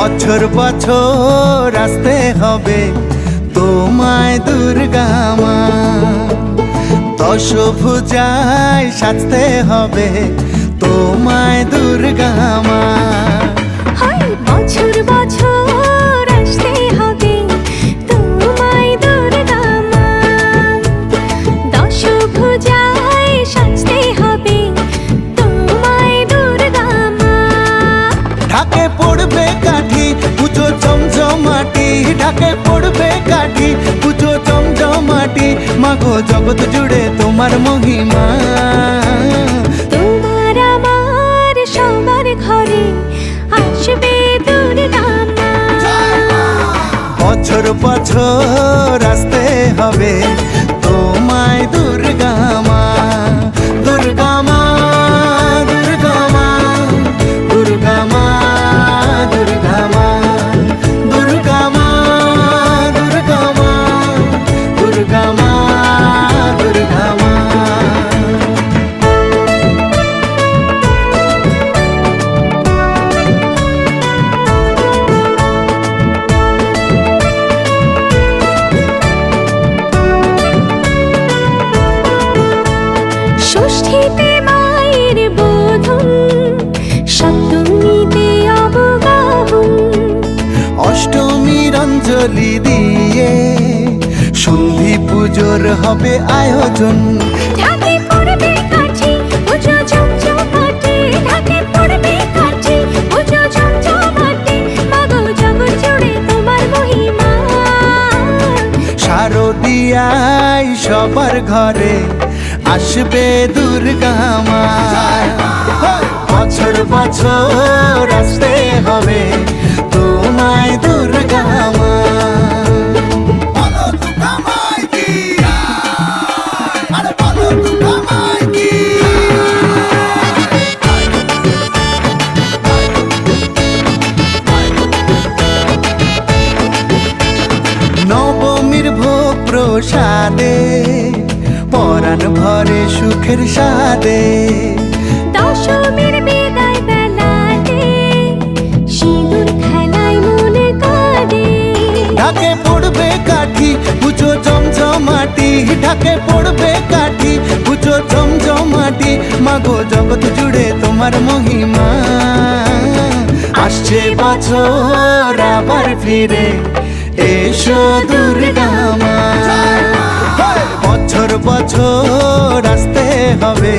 বছর বছর আসতে হবে তোমায় দুর্গা মা, দশভুজায় সাজতে হবে তোমায় দুর্গা মা। বছর বছর আসতে হবে তোমায় দুর্গা মা, দশভুজায় সাজতে হবে তোমায় দুর্গা মা। ঢাকে পড়বে কাঠি পুজো জমজমাটি, ঢাকে পড়বে কাঠি পুজো জমজমাটি, মাগো জগৎ জুড়ে তোমার মহিমা। তোমার আমার সবার ঘরে আসবে দুর্গা মা, বছর বছর আসতে হবে তোমায় দুর্গা মা। দুর্গা মা দুর্গা মা দুর্গা মা দুর্গা মা দুর্গা মা দুর্গা মা দুর্গা মা দুর্গা মা। ষষ্ঠীতে মায়ের বোধন, সপ্তমীতে অবগাহন, অষ্টমীর অঞ্জলি দিয়ে সন্ধি পুজোর হবে আয়োজন। ঢাকে পড়বে কাঠি পুজো জমজমাটি, ঢাকে পড়বে কাঠি পুজো জমজমাটি, মাগো জগৎ জুড়ে তোমার মহিমা। শারদিয়ায় সবার ঘরে আসবে দুর্গা মা, বছর বছর আসতে হবে তোমায় দুর্গা মা। নবমীর ভোগ প্রসাদে পরাণ ভরে সুখের সাদে, দশমীর বিদায় বেলাতে সিঁদুর খেলায় মনে কাঁদে। ঢাকে পড়বে কাঠি পুজো জমজমাটি, ঢাকে পড়বে কাঠি পুজো জমজমাটি, মাগো জগৎ জুড়ে তোমার মহিমা। আসছে বছর আবার ফিরে এসো দুর্গা মা, বছর বছর আসতে হবে